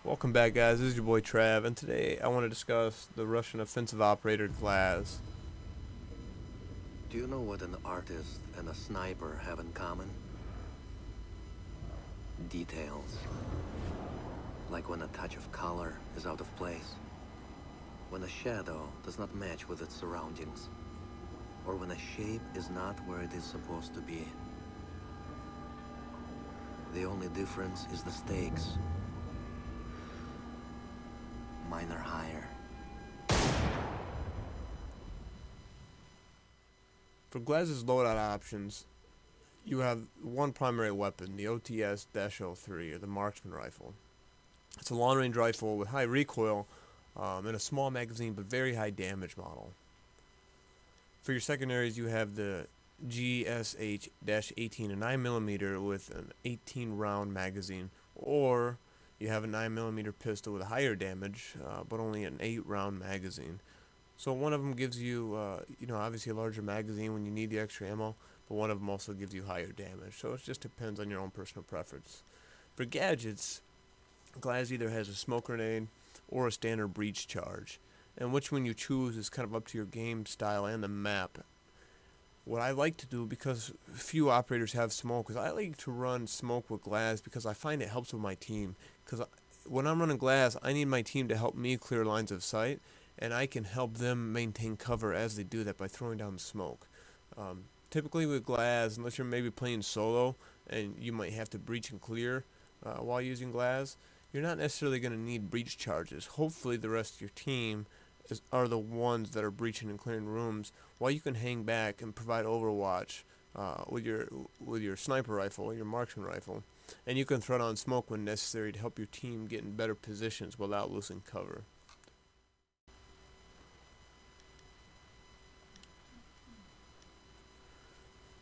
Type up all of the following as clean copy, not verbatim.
Welcome back, guys. This is your boy Trav, and today I want to discuss the Russian offensive operator Glaz. Do you know what an artist and a sniper have in common? Details. Like when a touch of color is out of place, when a shadow does not match with its surroundings, or when a shape is not where it is supposed to be. The only difference is the stakes. Mine are higher. For Glaz's loadout options, you have one primary weapon, the OTS-03, or the marksman rifle. It's a long-range rifle with high recoil and a small magazine but very high damage model. For your secondaries, you have the GSH-18, a 9mm with an 18-round magazine, or you have a 9mm pistol with a higher damage, but only an 8-round magazine. So one of them gives you, obviously a larger magazine when you need the extra ammo, but one of them also gives you higher damage. So it just depends on your own personal preference. For gadgets, Glaz either has a smoke grenade or a standard breach charge, and which one you choose is kind of up to your game style and the map. What I like to do, because few operators have smoke, is I like to run smoke with Glaz because I find it helps with my team. Because when I'm running Glaz, I need my team to help me clear lines of sight, and I can help them maintain cover as they do that by throwing down the smoke. Typically with Glaz, unless you're maybe playing solo and you might have to breach and clear while using Glaz, you're not necessarily going to need breach charges. Hopefully the rest of your team are the ones that are breaching and clearing rooms, while you can hang back and provide overwatch with your sniper rifle or your marksman rifle, and you can throw down smoke when necessary to help your team get in better positions without losing cover.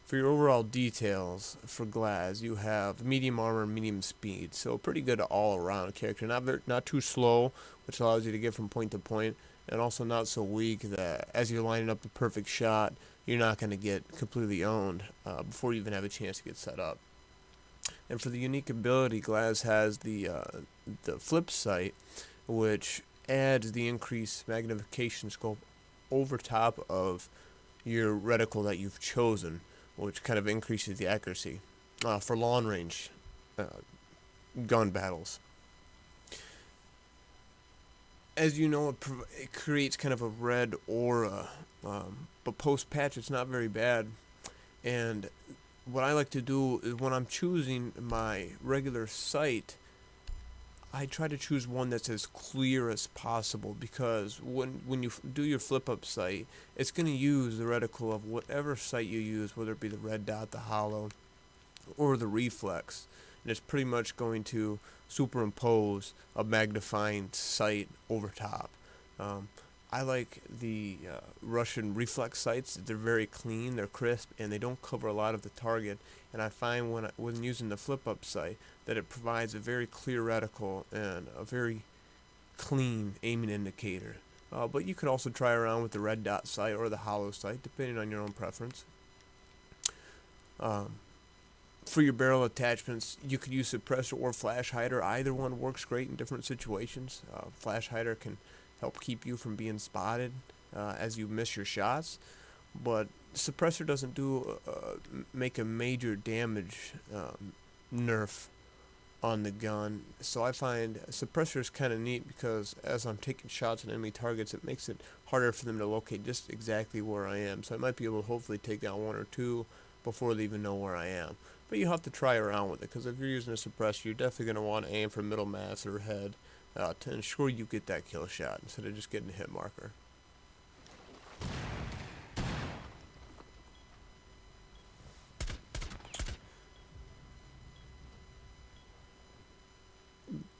For your overall details for Glaz, you have medium armor, medium speed, so pretty good all-around character. Not too slow, which allows you to get from point to point, and also not so weak that as you're lining up the perfect shot, you're not going to get completely owned before you even have a chance to get set up. And for the unique ability, Glaz has the flip sight, which adds the increased magnification scope over top of your reticle that you've chosen, which kind of increases the accuracy for long range uh, gun battles. As you know, it creates kind of a red aura, but post patch it's not very bad. And what I like to do is when I'm choosing my regular sight, I try to choose one that's as clear as possible, because when you do your flip up sight, it's going to use the reticle of whatever sight you use, whether it be the red dot, the hollow, or the reflex, and it's pretty much going to superimpose a magnifying sight over top. I like the Russian reflex sights. They're very clean, they're crisp, and they don't cover a lot of the target. And I find when using the flip-up sight that it provides a very clear reticle and a very clean aiming indicator. But you could also try around with the red dot sight or the hollow sight, depending on your own preference. For your barrel attachments, you could use suppressor or flash hider. Either one works great in different situations. Flash hider can help keep you from being spotted as you miss your shots, but suppressor doesn't make a major damage nerf on the gun. So I find suppressor is kind of neat because as I'm taking shots at enemy targets, it makes it harder for them to locate just exactly where I am. So I might be able to hopefully take down one or two before they even know where I am. But you have to try around with it, because if you're using a suppressor, you're definitely going to want to aim for middle mass or head to ensure you get that kill shot instead of just getting a hit marker.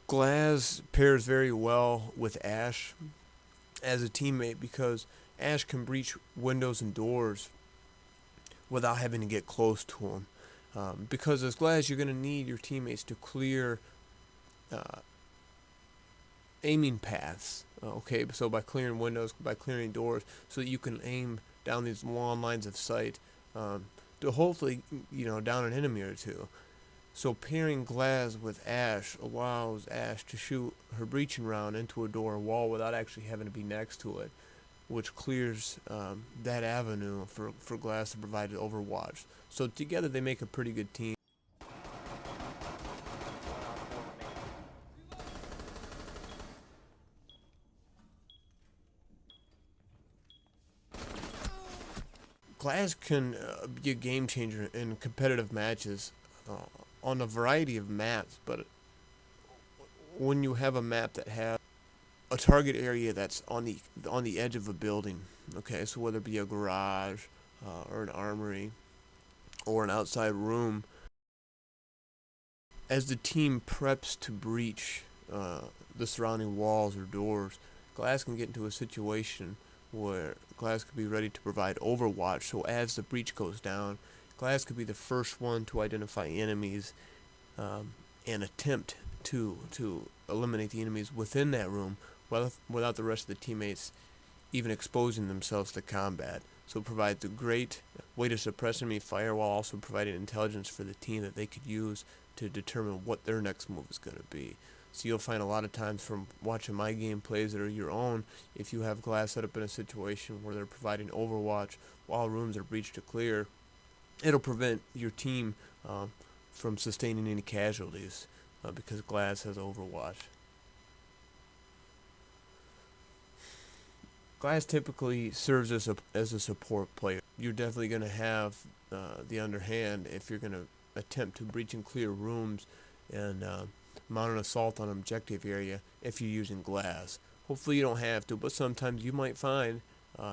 Glaz pairs very well with Ash as a teammate, because Ash can breach windows and doors without having to get close to him. Because as Glaz, you're going to need your teammates to clear uh, aiming paths. Okay, so by clearing windows, by clearing doors, so that you can aim down these long lines of sight to hopefully, down an enemy or two. So pairing Glaz with Ash allows Ash to shoot her breaching round into a door or wall without actually having to be next to it, which clears that avenue for Glaz to provide Overwatch. So together they make a pretty good team. Glaz can be a game changer in competitive matches uh, on a variety of maps, but when you have a map that has a target area that's on the edge of a building, okay, so whether it be a garage or an armory or an outside room, as the team preps to breach the surrounding walls or doors, Glaz can get into a situation where Glaz could be ready to provide overwatch. So as the breach goes down, Glaz could be the first one to identify enemies and attempt to eliminate the enemies within that room without the rest of the teammates even exposing themselves to combat. So it provides a great way to suppress enemy fire while also providing intelligence for the team that they could use to determine what their next move is going to be. So you'll find a lot of times from watching my gameplays that are your own, if you have Glaz set up in a situation where they're providing overwatch while rooms are breached to clear, it'll prevent your team from sustaining any casualties because Glaz has overwatch. Glaz typically serves as a support player. You're definitely going to have the underhand if you're going to attempt to breach and clear rooms and mount an assault on an objective area if you're using Glaz. Hopefully you don't have to, but sometimes you might find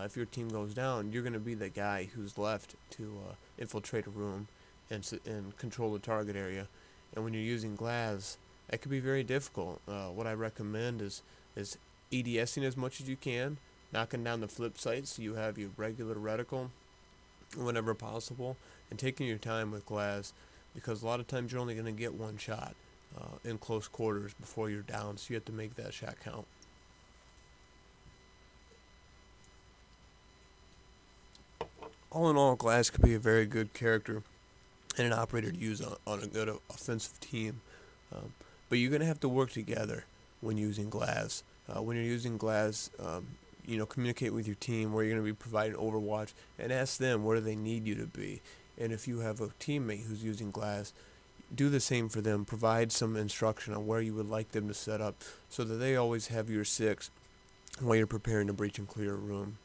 if your team goes down, you're going to be the guy who's left to infiltrate a room and control the target area. And when you're using Glaz, that could be very difficult. What I recommend is ADSing as much as you can, knocking down the flip sight so you have your regular reticle whenever possible, and taking your time with Glaz because a lot of times you're only going to get one shot in close quarters before you're down, so you have to make that shot count. All in all, Glaz could be a very good character and an operator to use on a good offensive team, um, but you're going to have to work together when using Glaz. When you're using Glaz, communicate with your team where you're going to be providing Overwatch and ask them where they need you to be. And if you have a teammate who's using Glaz, do the same for them. Provide some instruction on where you would like them to set up so that they always have your six while you're preparing to breach and clear a room.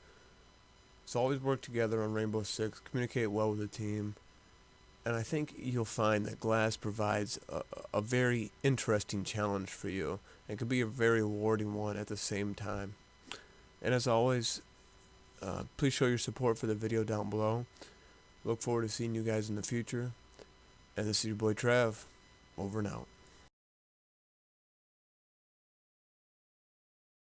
So always work together on Rainbow Six, communicate well with the team, and I think you'll find that Glaz provides a very interesting challenge for you and could be a very rewarding one at the same time. And as always, please show your support for the video down below. Look forward to seeing you guys in the future. And this is your boy Trav. Over and out.